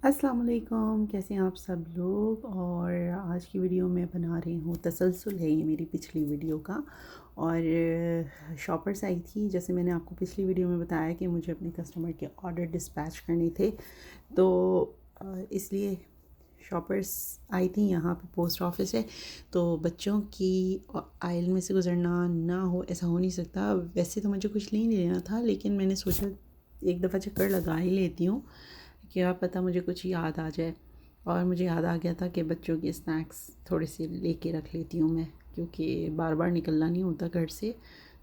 अस्सलाम वालेकुम, कैसे हैं आप सब लोग। और आज की वीडियो मैं बना रही हूँ, तसलसल है ये मेरी पिछली वीडियो का। और शॉपर्स आई थी, जैसे मैंने आपको पिछली वीडियो में बताया कि मुझे अपने कस्टमर के ऑर्डर डिस्पैच करने थे, तो इसलिए शॉपर्स आई थी। यहाँ पे पोस्ट ऑफिस है, तो बच्चों की आयल में से गुज़रना ना हो ऐसा हो नहीं सकता। वैसे तो मुझे कुछ नहीं लेना था, लेकिन मैंने सोचा एक दफ़ा चक्कर लगा ही लेती हूँ, क्या पता मुझे कुछ याद आ जाए। और मुझे याद आ गया था कि बच्चों के स्नैक्स थोड़े से लेके रख लेती हूँ मैं, क्योंकि बार बार निकलना नहीं होता घर से।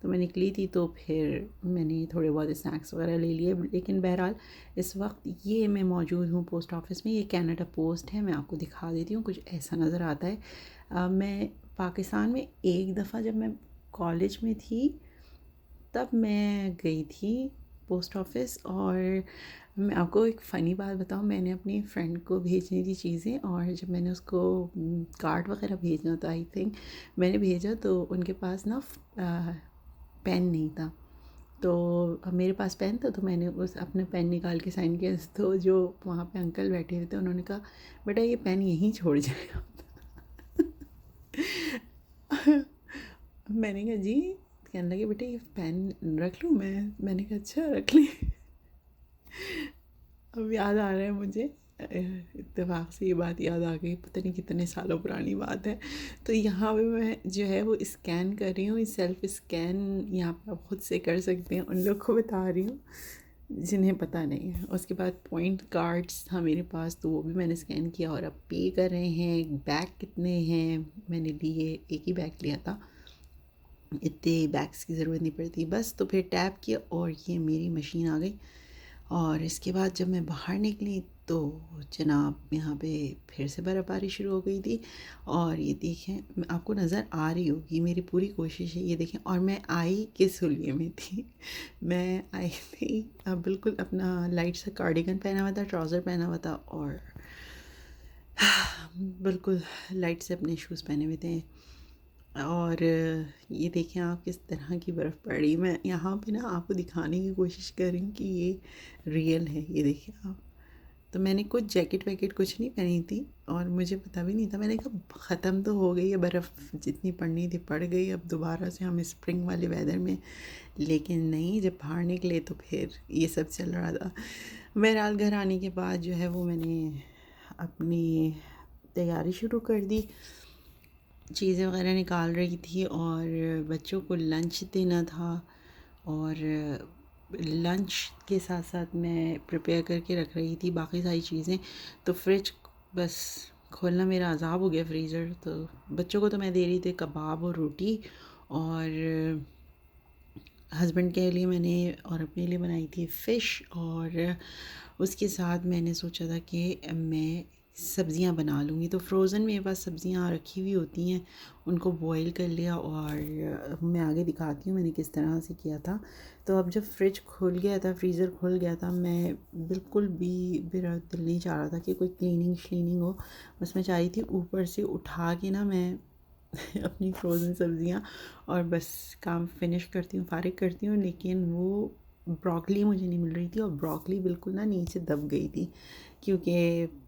तो मैं निकली थी तो फिर मैंने थोड़े बहुत स्नैक्स वगैरह ले लिए। लेकिन बहरहाल इस वक्त ये मैं मौजूद हूँ पोस्ट ऑफिस में। ये कनाडा पोस्ट है, मैं आपको दिखा देती हूँ। कुछ ऐसा नज़र आता है। मैं पाकिस्तान में एक दफ़ा जब मैं कॉलेज में थी तब मैं गई थी पोस्ट ऑफिस। और मैं आपको एक फ़नी बात बताऊँ, मैंने अपनी फ्रेंड को भेजनी थी चीज़ें, और जब मैंने उसको कार्ड वगैरह भेजना था, आई थिंक मैंने भेजा, तो उनके पास ना पेन नहीं था। तो मेरे पास पेन था, तो मैंने उस अपना पेन निकाल के साइन किया। तो जो वहाँ पे अंकल बैठे हुए थे, उन्होंने कहा बेटा ये पेन यहीं छोड़ जाएगा। मैंने कहा जी। कहने लगे बेटे ये पेन रख लूँ मैंने कहा अच्छा रख ले। अब याद आ रहा है मुझे, इत्तेफाक से ये बात याद आ गई, पता नहीं कितने सालों पुरानी बात है। तो यहाँ पे मैं जो है वो स्कैन कर रही हूँ, सेल्फ स्कैन यहाँ पे आप खुद से कर सकते हैं। उन लोग को बता रही हूँ जिन्हें पता नहीं है। उसके बाद पॉइंट कार्ड्स था मेरे पास, तो वो भी मैंने स्कैन किया। और अब पे कर रहे हैं। बैग कितने हैं मैंने लिए, एक ही बैग लिया था, इतने बैग्स की ज़रूरत नहीं पड़ती बस। तो फिर टैप किया और ये मेरी मशीन आ गई। और इसके बाद जब मैं बाहर निकली तो जनाब यहाँ पे फिर से बर्फ़बारी शुरू हो गई थी। और ये देखें, आपको नज़र आ रही होगी, मेरी पूरी कोशिश है, ये देखें। और मैं आई किस हुलिये में थी। मैं आई थी बिल्कुल अपना लाइट सा कार्डिगन पहना हुआ था, ट्राउज़र पहना हुआ था, और बिल्कुल लाइट से अपने शूज़ पहने हुए थे। और ये देखें आप किस तरह की बर्फ़ पड़ रही। मैं यहाँ पे ना आपको दिखाने की कोशिश कर रही हूँ कि ये रियल है। ये देखिए आप। तो मैंने कुछ जैकेट वैकेट कुछ नहीं पहनी थी, और मुझे पता भी नहीं था। मैंने कहा ख़त्म तो हो गई है बर्फ़, जितनी पड़नी थी पड़ गई, अब दोबारा से हम स्प्रिंग वाले वेदर में। लेकिन नहीं, जब बाहर निकले तो फिर ये सब चल रहा था। बहरहाल घर आने के बाद जो है वो मैंने अपनी तैयारी शुरू कर दी, चीज़ें वगैरह निकाल रही थी, और बच्चों को लंच देना था। और लंच के साथ साथ मैं प्रिपेयर करके रख रही थी बाकी सारी चीज़ें। तो फ्रिज बस खोलना मेरा अज़ाब हो गया, फ्रीज़र। तो बच्चों को तो मैं दे रही थी कबाब और रोटी, और हस्बैंड के लिए मैंने और अपने लिए बनाई थी फ़िश। और उसके साथ मैंने सोचा था कि मैं सब्ज़ियां बना लूँगी। तो फ्रोज़न मेरे पास सब्ज़ियां रखी हुई होती हैं, उनको बॉईल कर लिया। और मैं आगे दिखाती हूँ मैंने किस तरह से किया था। तो अब जब फ्रिज खुल गया था, फ्रीज़र खुल गया था, मैं बिल्कुल भी मेरा दिल नहीं चाह रहा था कि कोई क्लीनिंग श्लीनिंग हो। बस मैं चाह रही थी ऊपर से उठा के ना मैं अपनी फ्रोज़न सब्ज़ियाँ, और बस काम फिनिश करती हूँ, फ़ारिग करती हूँ। लेकिन वो ब्रोकली मुझे नहीं मिल रही थी, और ब्रोकली बिल्कुल ना नीचे दब गई थी, क्योंकि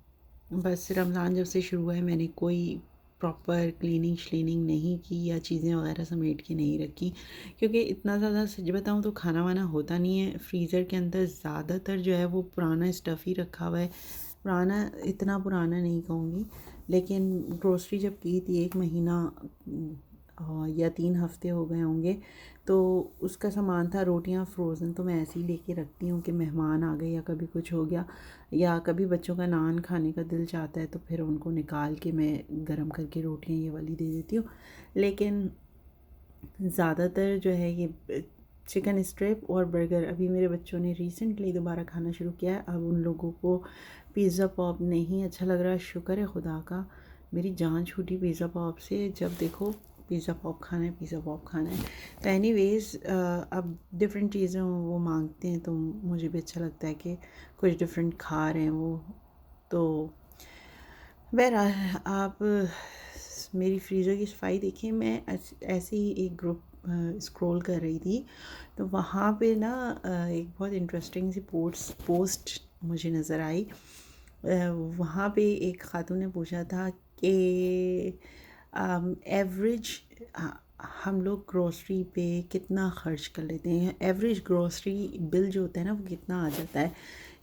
बस रमज़ान जब से शुरू हुआ है मैंने कोई प्रॉपर क्लीनिंग श्लीनिंग नहीं की, या चीज़ें वगैरह समेट के नहीं रखी। क्योंकि इतना ज़्यादा सच बताऊँ तो खाना वाना होता नहीं है फ्रीज़र के अंदर। ज़्यादातर जो है वो पुराना स्टफ़ ही रखा हुआ है। पुराना, इतना पुराना नहीं कहूँगी, लेकिन ग्रोसरी जब की थी 1 महीना या 3 हफ़्ते हो गए होंगे, तो उसका सामान था। रोटियां फ्रोज़न तो मैं ऐसे ही लेके रखती हूँ कि मेहमान आ गए या कभी कुछ हो गया, या कभी बच्चों का नान खाने का दिल चाहता है, तो फिर उनको निकाल के मैं गरम करके रोटियां ये वाली दे देती हूँ। लेकिन ज़्यादातर जो है ये चिकन स्ट्रिप और बर्गर, अभी मेरे बच्चों ने रिसेंटली दोबारा खाना शुरू किया है। अब उन लोगों को पिज़्ज़ा पॉप नहीं अच्छा लग रहा। शुक्र है खुदा का, मेरी जान छूटी पिज़्ज़ा पॉप से। जब देखो पिज़्ज़ा पॉप खाना है, पिज़्ज़ा पॉप खाना है। तो एनीवेज़ अब डिफरेंट चीज़ें वो मांगते हैं, तो मुझे भी अच्छा लगता है कि कुछ डिफरेंट खा रहे हैं वो। तो बहरहाल आप मेरी फ्रीज़र की सफाई देखिए। मैं ऐसे ही एक ग्रुप स्क्रॉल कर रही थी, तो वहाँ पे ना एक बहुत इंटरेस्टिंग सी पोस्ट मुझे नज़र आई। वहाँ पे एक खातून ने पूछा था कि एवरेज हम लोग ग्रोसरी पे कितना ख़र्च कर लेते हैं, एवरेज ग्रोसरी बिल जो होता है ना वो कितना आ जाता है,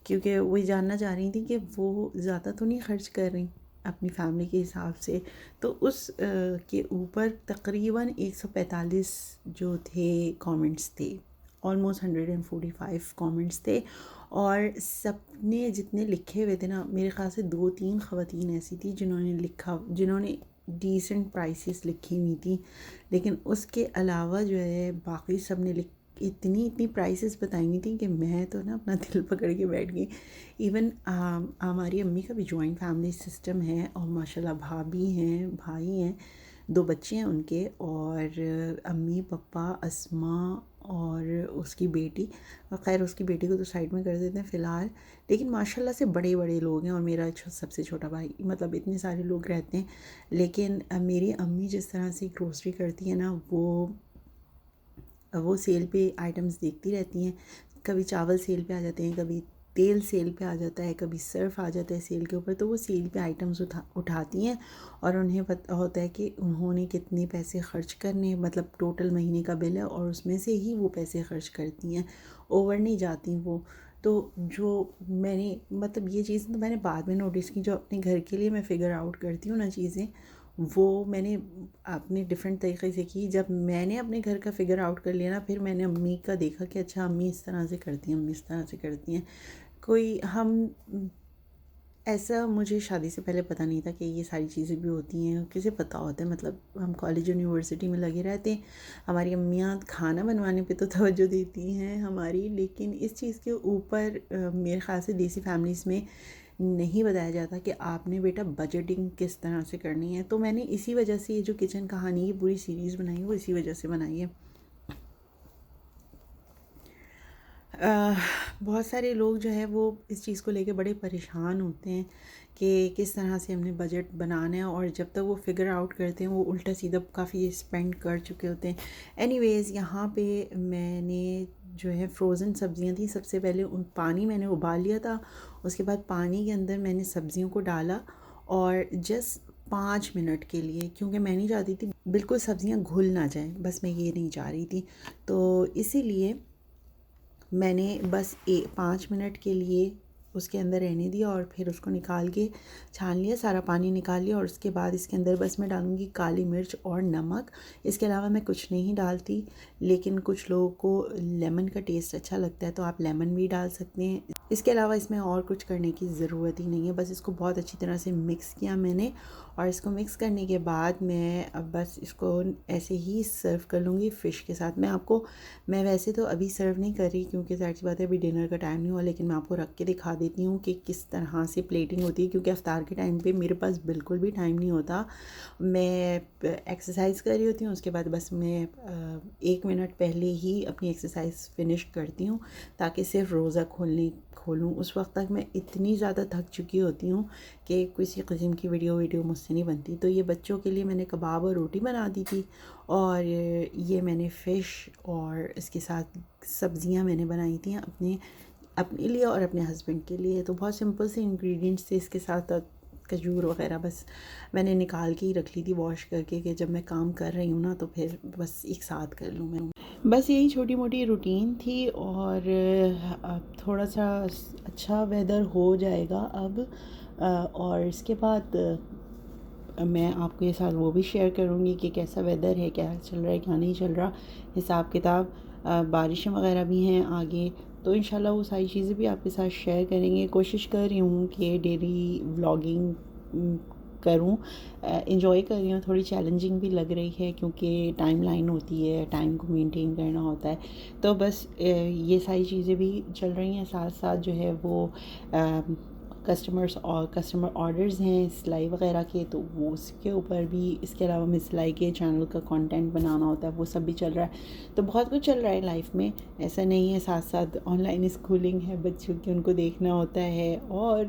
क्योंकि वो जानना चाह रही थी कि वो ज़्यादा तो नहीं ख़र्च कर रही अपनी फैमिली के हिसाब से। तो उस के ऊपर तकरीबन 145 जो थे कमेंट्स थे, ऑलमोस्ट 145 कमेंट्स थे, और सबने जितने लिखे हुए थे ना, मेरे ख़्याल से 2-3 ख़वातीन ऐसी थी जिन्होंने डिसेंट प्राइसेस लिखी हुई थी, लेकिन उसके अलावा जो है बाकी सब ने इतनी प्राइसेस बताई हुई थी कि मैं तो ना अपना दिल पकड़ के बैठ गई। इवन हमारी अम्मी का भी जॉइंट फैमिली सिस्टम है, और माशाल्लाह भाभी हैं, भाई हैं, 2 बच्चे हैं उनके, और अम्मी पापा अस्मा और उसकी बेटी। खैर उसकी बेटी को तो साइड में कर देते हैं फ़िलहाल, लेकिन माशाल्लाह से बड़े बड़े लोग हैं, और मेरा सबसे छोटा भाई, मतलब इतने सारे लोग रहते हैं। लेकिन मेरी अम्मी जिस तरह से ग्रोसरी करती है ना, वो सेल पे आइटम्स देखती रहती हैं। कभी चावल सेल पे आ जाते हैं, कभी तेल सेल पे आ जाता है, कभी सर्फ आ जाता है सेल के ऊपर, तो वो सेल पे आइटम्स उठाती हैं, और उन्हें पता होता है कि उन्होंने कितने पैसे ख़र्च करने हैं, मतलब टोटल महीने का बिल है, और उसमें से ही वो पैसे ख़र्च करती हैं, ओवर नहीं जाती वो। तो जो मैंने, मतलब ये चीज़ तो मैंने बाद में नोटिस की, जो अपने घर के लिए मैं फ़िगर आउट करती हूँ ना चीज़ें, वो मैंने अपने डिफरेंट तरीक़े से की। जब मैंने अपने घर का फ़िगर आउट कर लिया ना, फिर मैंने अम्मी का देखा कि अच्छा अम्मी इस तरह से करती हैं, अम्मी इस तरह से करती हैं। कोई हम ऐसा मुझे शादी से पहले पता नहीं था कि ये सारी चीज़ें भी होती हैं, किसे पता होता है, मतलब हम कॉलेज यूनिवर्सिटी में लगे रहते हैं। हमारी अम्मियाँ खाना बनवाने पे तो तवज्जो देती हैं हमारी, लेकिन इस चीज़ के ऊपर मेरे ख़्याल से देसी फैमिलीज़ में नहीं बताया जाता कि आपने बेटा बजटिंग किस तरह से करनी है। तो मैंने इसी वजह से ये जो किचन कहानी की पूरी सीरीज़ बनाई है, वो इसी वजह से बनाई है। बहुत सारे लोग जो है वो इस चीज़ को लेके बड़े परेशान होते हैं कि किस तरह से हमने बजट बनाना है, और जब तक वो फिगर आउट करते हैं वो उल्टा सीधा काफ़ी स्पेंड कर चुके होते हैं। एनीवेज़, यहाँ पे मैंने जो है फ्रोज़न सब्ज़ियाँ थी, सबसे पहले उन पानी मैंने उबाल लिया था, उसके बाद पानी के अंदर मैंने सब्ज़ियों को डाला, और जस्ट 5 मिनट के लिए, क्योंकि मैं नहीं चाहती थी बिल्कुल सब्ज़ियाँ घुल ना जाएँ, बस मैं ये नहीं चाह रही थी, तो इसीलिए मैंने बस 5 मिनट के लिए उसके अंदर रहने दिया, और फिर उसको निकाल के छान लिया, सारा पानी निकाल लिया, और उसके बाद इसके अंदर बस मैं डालूँगी काली मिर्च और नमक। इसके अलावा मैं कुछ नहीं डालती, लेकिन कुछ लोगों को लेमन का टेस्ट अच्छा लगता है, तो आप लेमन भी डाल सकते हैं। इसके अलावा इसमें और कुछ करने की ज़रूरत ही नहीं है, बस इसको बहुत अच्छी तरह से मिक्स किया मैंने, और इसको मिक्स करने के बाद मैं अब बस इसको ऐसे ही सर्व कर लूँगी फ़िश के साथ। मैं वैसे तो अभी सर्व नहीं कर रही, क्योंकि ज़ाहिर सी बात है अभी डिनर का टाइम नहीं हुआ, लेकिन मैं आपको रख के दिखा देती हूँ कि किस तरह से प्लेटिंग होती है, क्योंकि इफ्तार के टाइम पे मेरे पास बिल्कुल भी टाइम नहीं होता। मैं एक्सरसाइज कर रही होती हूँ, उसके बाद बस मैं 1 मिनट पहले ही अपनी एक्सरसाइज फिनिश करती हूँ, ताकि सिर्फ रोज़ा खोलूँ। उस वक्त तक मैं इतनी ज़्यादा थक चुकी होती हूँ कि किसी किस्म की वीडियो मुझसे नहीं बनती। तो ये बच्चों के लिए मैंने कबाब और रोटी बना दी थी, और ये मैंने फ़िश और इसके साथ सब्ज़ियाँ मैंने बनाई थी अपने लिए और अपने हस्बैंड के लिए। तो बहुत सिंपल से इंग्रेडिएंट्स थे इसके साथ, खजूर वगैरह बस मैंने निकाल के ही रख ली थी वॉश करके, कि जब मैं काम कर रही हूँ ना तो फिर बस एक साथ कर लूँ मैं। बस यही छोटी मोटी रूटीन थी, और अब थोड़ा सा अच्छा वेदर हो जाएगा अब, और इसके बाद मैं आपके साथ वो भी शेयर करूँगी कि कैसा वेदर है, क्या चल रहा है, क्या नहीं चल रहा, हिसाब किताब। बारिशें वगैरह भी हैं आगे, तो इंशाल्लाह वो सारी चीज़ें भी आपके साथ शेयर करेंगे। कोशिश कर रही हूँ कि डेली व्लॉगिंग करूँ, इंजॉय कर रही हूँ, थोड़ी चैलेंजिंग भी लग रही है, क्योंकि टाइमलाइन होती है, टाइम को मेंटेन करना होता है। तो बस ये सारी चीज़ें भी चल रही हैं, साथ साथ जो है वो कस्टमर ऑर्डर्स हैं सिलाई वगैरह के, तो वो उसके ऊपर भी, इसके अलावा मैं सिलाई के चैनल का कंटेंट बनाना होता है, वो सब भी चल रहा है। तो बहुत कुछ चल रहा है लाइफ में, ऐसा नहीं है। साथ साथ ऑनलाइन स्कूलिंग है बच्चों की, उनको देखना होता है, और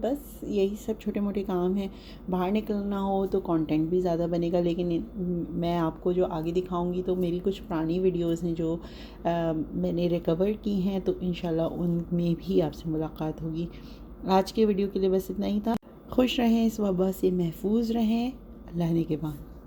बस यही सब छोटे मोटे काम हैं। बाहर निकलना हो तो कंटेंट भी ज़्यादा बनेगा, लेकिन मैं आपको जो आगे दिखाऊंगी तो मेरी कुछ पुरानी वीडियोस हैं जो मैंने रिकवर की हैं, तो इंशाल्लाह उनमें भी आपसे मुलाकात होगी। आज के वीडियो के लिए बस इतना ही था। खुश रहें, इस वबा से महफूज रहें। अल्लाह ने के बाद।